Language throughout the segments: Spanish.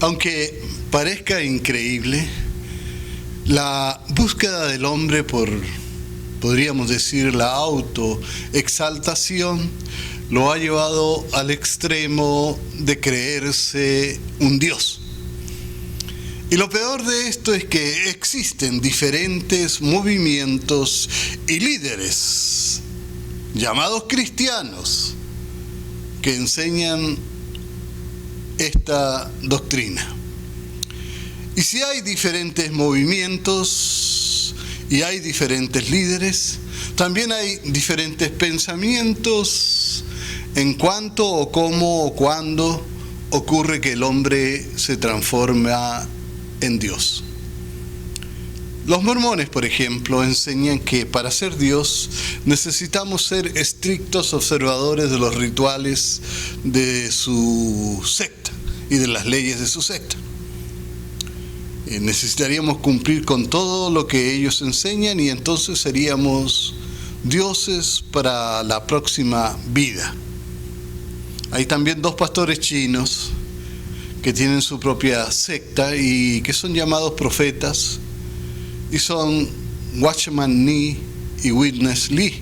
Aunque parezca increíble, la búsqueda del hombre por, podríamos decir, la autoexaltación, lo ha llevado al extremo de creerse un Dios. Y lo peor de esto es que existen diferentes movimientos y líderes llamados cristianos que enseñan esta doctrina. Y si hay diferentes movimientos y hay diferentes líderes, también hay diferentes pensamientos en cuanto o cómo o cuándo ocurre que el hombre se transforma en Dios. Los mormones, por ejemplo, enseñan que para ser Dios necesitamos ser estrictos observadores de los rituales de su secta y de las leyes de su secta. Necesitaríamos cumplir con todo lo que ellos enseñan y entonces seríamos dioses para la próxima vida. Hay también dos pastores chinos que tienen su propia secta y que son llamados profetas, y son Watchman Nee y Witness Lee,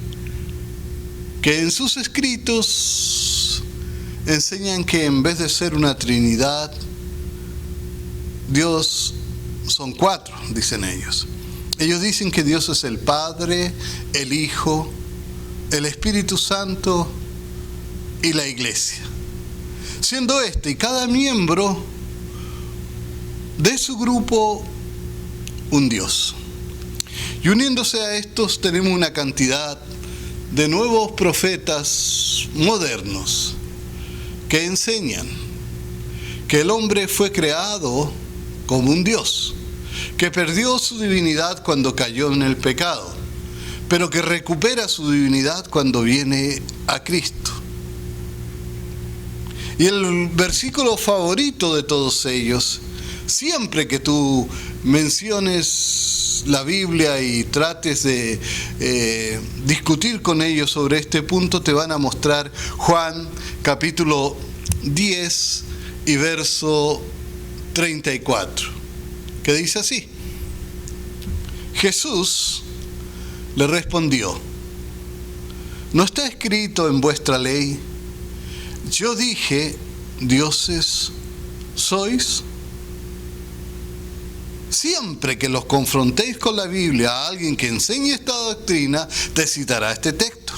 que en sus escritos enseñan que en vez de ser una trinidad, Dios son cuatro, dicen ellos. Ellos dicen que Dios es el Padre, el Hijo, el Espíritu Santo y la Iglesia, siendo este y cada miembro de su grupo un Dios. Y uniéndose a estos tenemos una cantidad de nuevos profetas modernos que enseñan que el hombre fue creado como un Dios, que perdió su divinidad cuando cayó en el pecado, pero que recupera su divinidad cuando viene a Cristo. Y el versículo favorito de todos ellos, siempre que tú menciones la Biblia y trates de discutir con ellos sobre este punto, te van a mostrar Juan capítulo 10 y verso 34, que dice así: Jesús le respondió: ¿no está escrito en vuestra ley, yo dije, dioses sois? Siempre que los confrontéis con la Biblia, a alguien que enseñe esta doctrina, te citará este texto.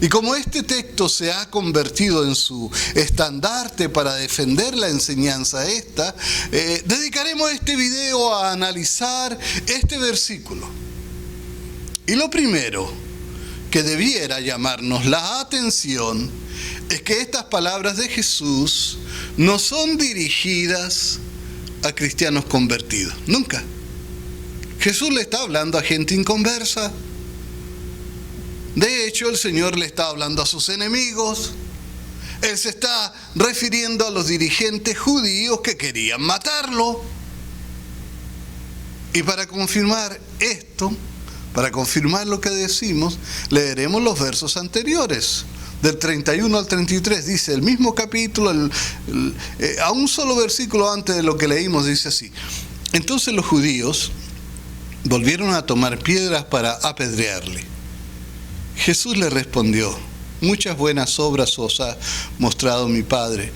Y como este texto se ha convertido en su estandarte para defender la enseñanza esta, dedicaremos este video a analizar este versículo. Y lo primero que debiera llamarnos la atención es que estas palabras de Jesús no son dirigidas a cristianos convertidos, nunca. Jesús le está hablando a gente inconversa. De hecho, el Señor le está hablando a sus enemigos. Él se está refiriendo a los dirigentes judíos que querían matarlo. Y para confirmar esto, para confirmar lo que decimos, leeremos los versos anteriores. Del 31 al 33 dice el mismo capítulo, a un solo versículo antes de lo que leímos dice así: entonces los judíos volvieron a tomar piedras para apedrearle. Jesús le respondió: muchas buenas obras os ha mostrado mi Padre,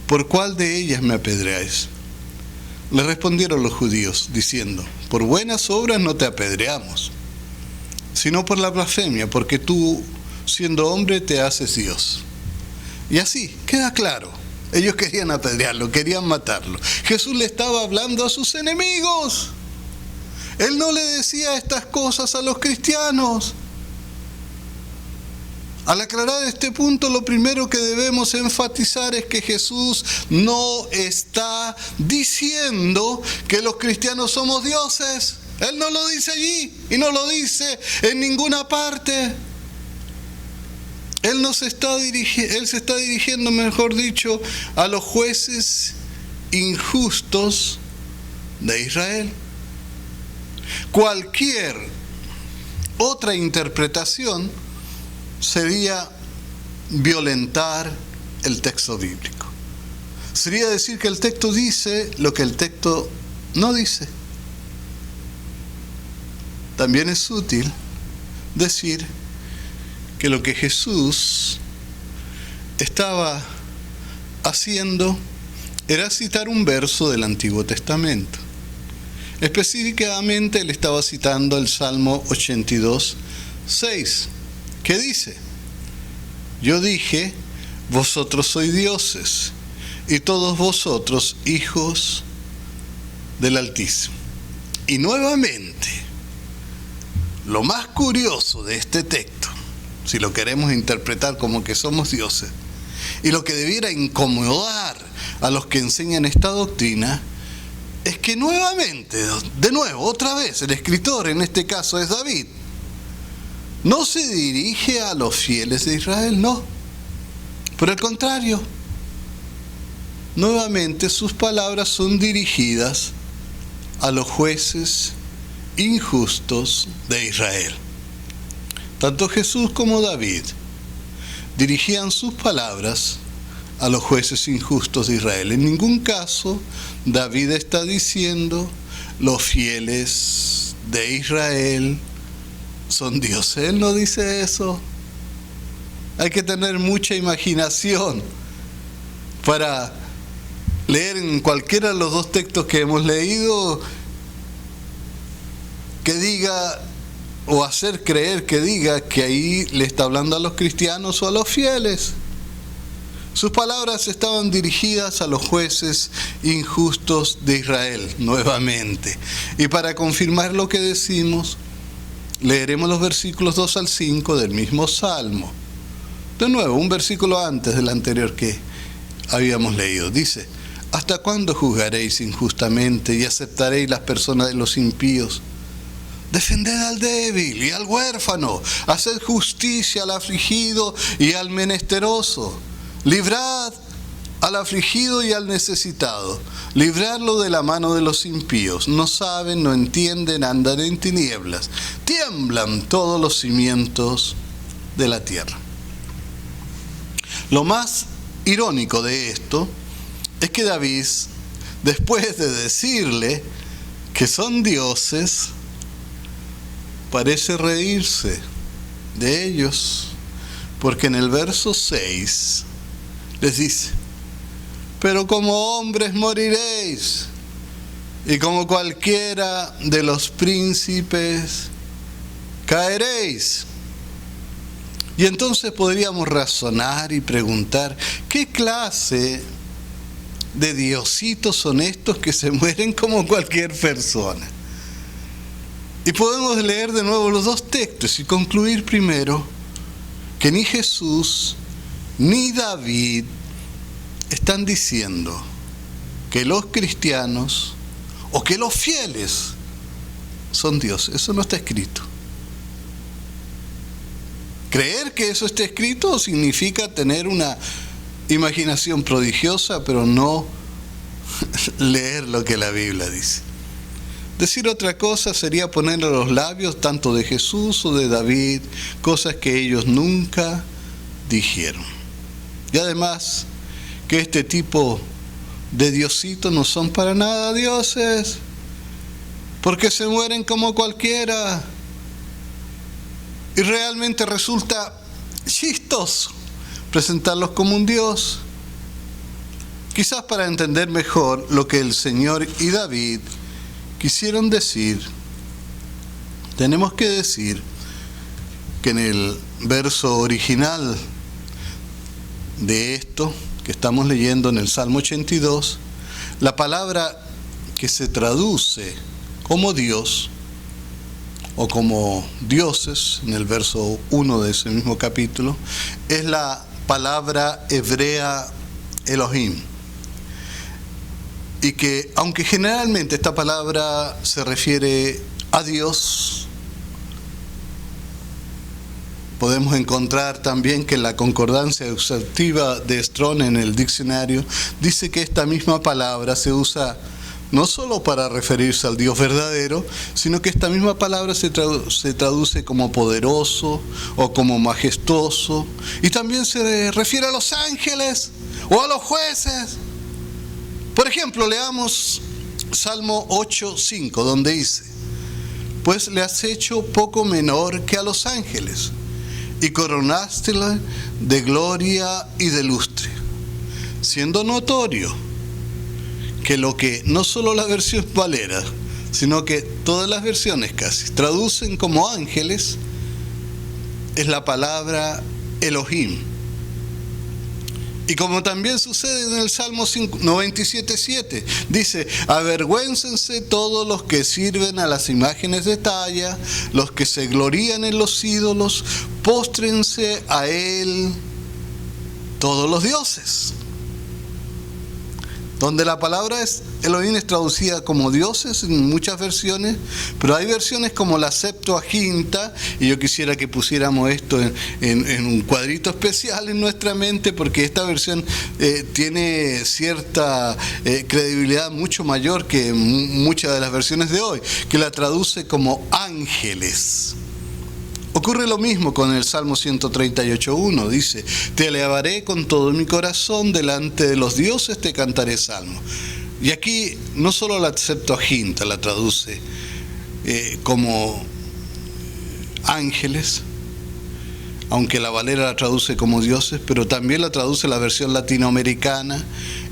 ¿por cuál de ellas me apedreáis? Le respondieron los judíos diciendo: por buenas obras no te apedreamos, sino por la blasfemia, porque tú, siendo hombre, te haces Dios. Y así, queda claro, ellos querían apedrearlo, querían matarlo. Jesús le estaba hablando a sus enemigos. Él no le decía estas cosas a los cristianos. Al aclarar este punto, lo primero que debemos enfatizar es que Jesús no está diciendo que los cristianos somos dioses. Él no lo dice allí y no lo dice en ninguna parte. Él se está dirigiendo, mejor dicho, a los jueces injustos de Israel. Cualquier otra interpretación sería violentar el texto bíblico. sería decir que el texto dice lo que el texto no dice. También es útil decir que lo que Jesús estaba haciendo era citar un verso del Antiguo Testamento. Específicamente él estaba citando el Salmo 82, 6, que dice: yo dije, vosotros sois dioses, y todos vosotros hijos del Altísimo. Y nuevamente, lo más curioso de este texto, si lo queremos interpretar como que somos dioses, y lo que debiera incomodar a los que enseñan esta doctrina, es que nuevamente, de nuevo, otra vez, el escritor en este caso es David, no se dirige a los fieles de Israel, no. Por el contrario, nuevamente sus palabras son dirigidas a los jueces injustos de Israel. Tanto Jesús como David dirigían sus palabras a los jueces injustos de Israel. En ningún caso David está diciendo los fieles de Israel son dioses. Él no dice eso. Hay que tener mucha imaginación para leer en cualquiera de los dos textos que hemos leído que diga, o hacer creer que diga, que ahí le está hablando a los cristianos o a los fieles. Sus palabras estaban dirigidas a los jueces injustos de Israel, nuevamente. Y para confirmar lo que decimos, leeremos los versículos 2 al 5 del mismo Salmo. De nuevo, un versículo antes del anterior que habíamos leído. Dice: ¿hasta cuándo juzgaréis injustamente y aceptaréis las personas de los impíos? Defended al débil y al huérfano, haced justicia al afligido y al menesteroso. Librad al afligido y al necesitado, libradlo de la mano de los impíos. No saben, no entienden, andan en tinieblas. Tiemblan todos los cimientos de la tierra. Lo más irónico de esto es que David, después de decirle que son dioses, parece reírse de ellos, porque en el verso 6 les dice: pero como hombres moriréis, y como cualquiera de los príncipes caeréis. Y entonces podríamos razonar y preguntar: ¿qué clase de diositos son estos que se mueren como cualquier persona? Y podemos leer de nuevo los dos textos y concluir primero que ni Jesús ni David están diciendo que los cristianos o que los fieles son dioses. Eso no está escrito. Creer que eso esté escrito significa tener una imaginación prodigiosa, pero no leer lo que la Biblia dice. Decir otra cosa sería ponerle a los labios tanto de Jesús o de David cosas que ellos nunca dijeron. Y además, que este tipo de diositos no son para nada dioses, porque se mueren como cualquiera. Y realmente resulta chistoso presentarlos como un dios. Quizás para entender mejor lo que el Señor y David quisieron decir, tenemos que decir que en el verso original de esto que estamos leyendo en el Salmo 82, la palabra que se traduce como Dios o como dioses en el verso 1 de ese mismo capítulo es la palabra hebrea Elohim. Y que aunque generalmente esta palabra se refiere a Dios, podemos encontrar también que la concordancia exhaustiva de Strong en el diccionario dice que esta misma palabra se usa no solo para referirse al Dios verdadero, sino que esta misma palabra se traduce como poderoso o como majestuoso, y también se refiere a los ángeles o a los jueces. ejemplo, leamos Salmo 8:5, donde dice: pues le has hecho poco menor que a los ángeles, y coronástela de gloria y de lustre, siendo notorio que lo que no solo la versión Valera, sino que todas las versiones casi traducen como ángeles, es la palabra Elohim. Y como también sucede en el Salmo 97:7, dice: avergüéncense todos los que sirven a las imágenes de talla, los que se glorían en los ídolos, póstrense a él todos los dioses. Donde la palabra Elohim es traducida como dioses en muchas versiones, pero hay versiones como la Septuaginta, y yo quisiera que pusiéramos esto en un cuadrito especial en nuestra mente, porque esta versión tiene cierta credibilidad mucho mayor que muchas de las versiones de hoy, que la traduce como ángeles. Ocurre lo mismo con el Salmo 138:1, dice: te alabaré con todo mi corazón, delante de los dioses te cantaré salmo. Y aquí no solo la Septuaginta la traduce como ángeles, aunque la Valera la traduce como dioses, pero también la traduce la versión latinoamericana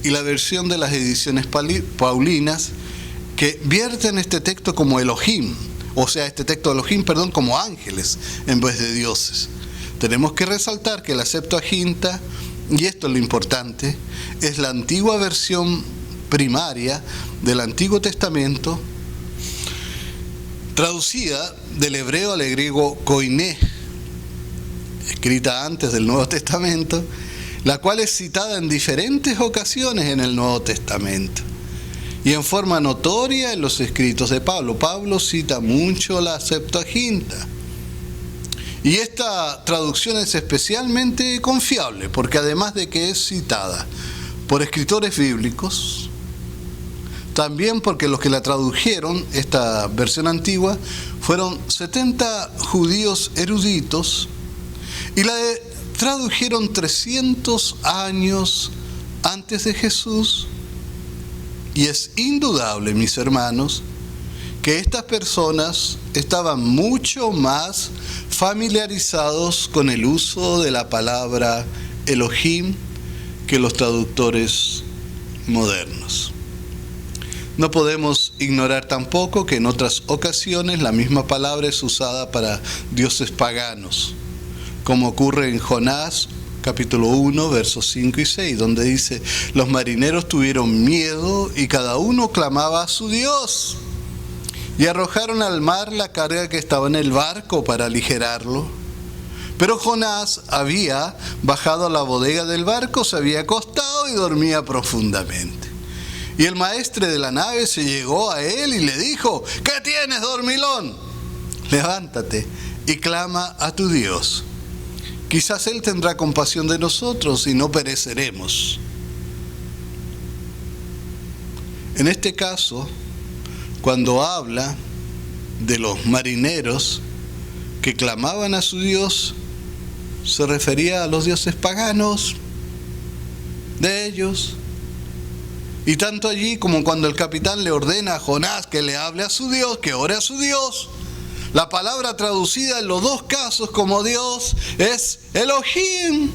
y la versión de las ediciones paulinas, que vierten este texto como Elohim. O sea, este texto de Elohim, como ángeles en vez de dioses. Tenemos que resaltar que la Septuaginta, y esto es lo importante, es la antigua versión primaria del Antiguo Testamento, traducida del hebreo al griego koiné, escrita antes del Nuevo Testamento, la cual es citada en diferentes ocasiones en el Nuevo Testamento. Y en forma notoria en los escritos de Pablo. Pablo cita mucho la Septuaginta. Y esta traducción es especialmente confiable, porque además de que es citada por escritores bíblicos, también porque los que la tradujeron, esta versión antigua, fueron 70 judíos eruditos, y la tradujeron 300 años antes de Jesús. Y es indudable, mis hermanos, que estas personas estaban mucho más familiarizados con el uso de la palabra Elohim que los traductores modernos. No podemos ignorar tampoco que en otras ocasiones la misma palabra es usada para dioses paganos, como ocurre en Jonás, capítulo 1, versos 5 y 6, donde dice: los marineros tuvieron miedo y cada uno clamaba a su Dios, y arrojaron al mar la carga que estaba en el barco para aligerarlo. Pero Jonás había bajado a la bodega del barco, se había acostado y dormía profundamente. Y el maestre de la nave se llegó a él y le dijo: ¿qué tienes, dormilón? Levántate y clama a tu Dios. Quizás Él tendrá compasión de nosotros y no pereceremos. En este caso, cuando habla de los marineros que clamaban a su Dios, se refería a los dioses paganos de ellos. Y tanto allí como cuando el capitán le ordena a Jonás que le hable a su Dios, que ore a su Dios, la palabra traducida en los dos casos como Dios es Elohim.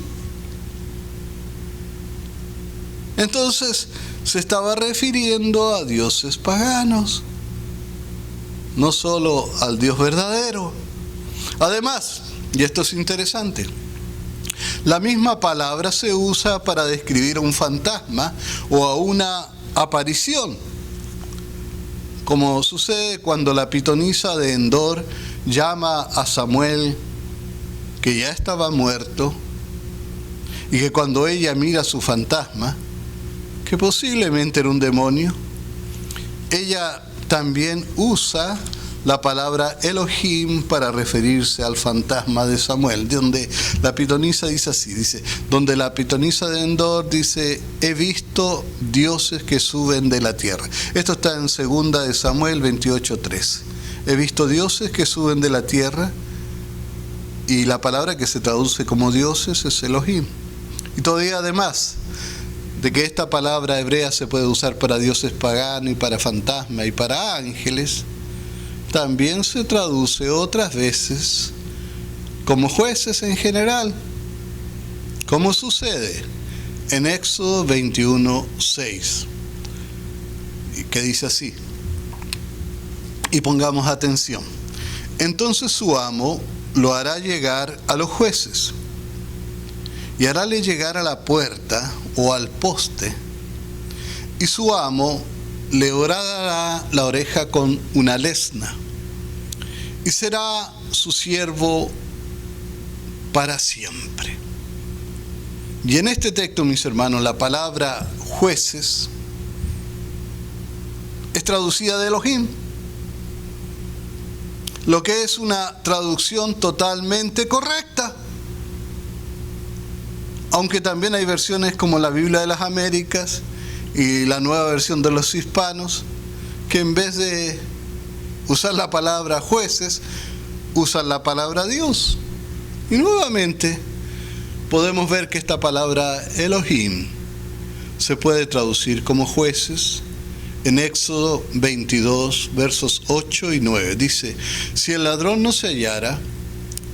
Entonces se estaba refiriendo a dioses paganos, no solo al Dios verdadero. Además, y esto es interesante, la misma palabra se usa para describir a un fantasma o a una aparición, como sucede cuando la pitonisa de Endor llama a Samuel, que ya estaba muerto, y que cuando ella mira a su fantasma, que posiblemente era un demonio, ella también usa la palabra Elohim para referirse al fantasma de Samuel, donde la pitonisa dice así, donde la pitonisa de Endor dice: he visto dioses que suben de la tierra. Esto está en 2 de Samuel 28:13. He visto dioses que suben de la tierra, y la palabra que se traduce como dioses es Elohim. Y todavía además, de que esta palabra hebrea se puede usar para dioses paganos y para fantasmas y para ángeles, también se traduce otras veces como jueces en general, como sucede en Éxodo 21:6, que dice así, y pongamos atención: entonces su amo lo hará llegar a los jueces, y harále llegar a la puerta o al poste, y su amo le horadará la oreja con una lesna, y será su siervo para siempre. Y en este texto, mis hermanos, la palabra jueces es traducida de Elohim, lo que es una traducción totalmente correcta. Aunque también hay versiones como la Biblia de las Américas y la nueva versión de los hispanos, que en vez de usar la palabra jueces, usan la palabra Dios. Y nuevamente podemos ver que esta palabra Elohim se puede traducir como jueces. En Éxodo 22, versos 8 y 9, dice: si el ladrón no se hallara,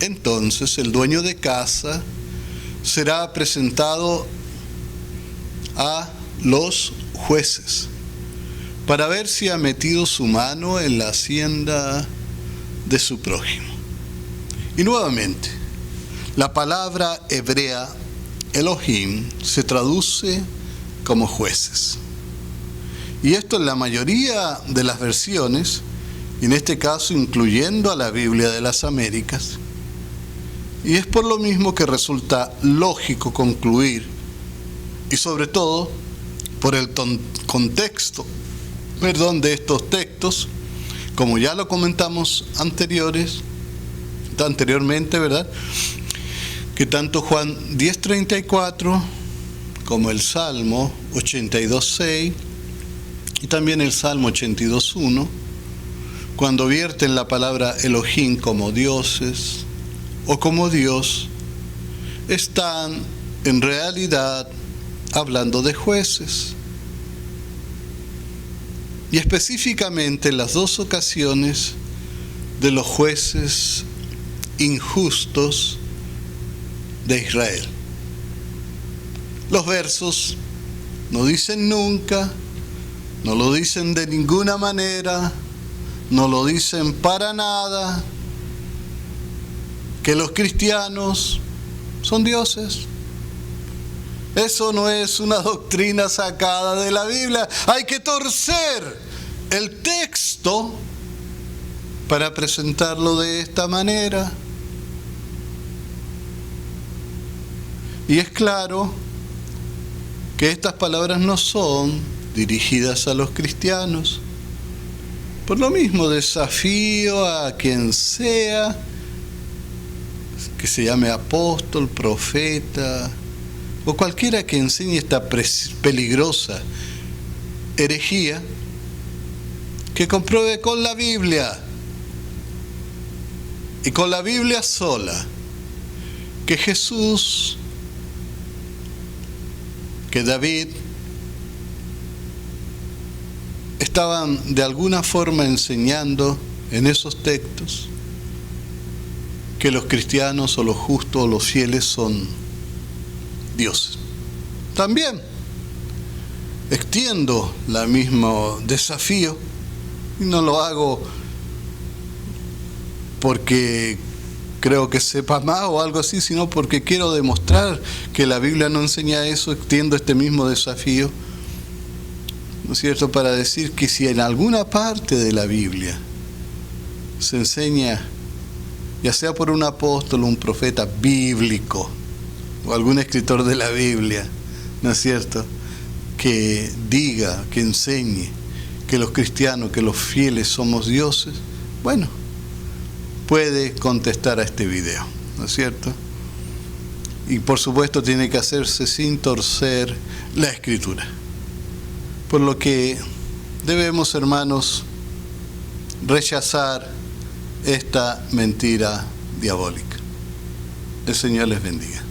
entonces el dueño de casa será presentado a los jueces para ver si ha metido su mano en la hacienda de su prójimo. Y nuevamente, la palabra hebrea Elohim se traduce como jueces. Y esto en la mayoría de las versiones, y en este caso incluyendo a la Biblia de las Américas. Y es por lo mismo que resulta lógico concluir, y sobre todo por el contexto de estos textos, como ya lo comentamos anteriormente, ¿verdad?, que tanto Juan 10:34 como el Salmo 82:6 y también el Salmo 82:1, cuando vierten la palabra Elohim como dioses o como Dios, están en realidad hablando de jueces. Y específicamente en las dos ocasiones de los jueces injustos de Israel. Los versos no dicen nunca, no lo dicen de ninguna manera, no lo dicen para nada, que los cristianos son dioses. Eso no es una doctrina sacada de la Biblia. Hay que torcer el texto para presentarlo de esta manera. Y es claro que estas palabras no son dirigidas a los cristianos. Por lo mismo, desafío a quien sea que se llame apóstol, profeta o cualquiera que enseñe esta peligrosa herejía, que compruebe con la Biblia y con la Biblia sola que Jesús, que David estaban de alguna forma enseñando en esos textos que los cristianos o los justos o los fieles son dioses. También extiendo el mismo desafío, y no lo hago porque creo que sepa más o algo así, sino porque quiero demostrar que la Biblia no enseña eso. Extiendo este mismo desafío, ¿no es cierto?, para decir que si en alguna parte de la Biblia se enseña, ya sea por un apóstol, un profeta bíblico o algún escritor de la Biblia, ¿no es cierto?, que diga, que enseñe que los cristianos, que los fieles somos dioses, bueno, puede contestar a este video, ¿no es cierto? Y por supuesto tiene que hacerse sin torcer la Escritura. Por lo que debemos, hermanos, rechazar esta mentira diabólica. El Señor les bendiga.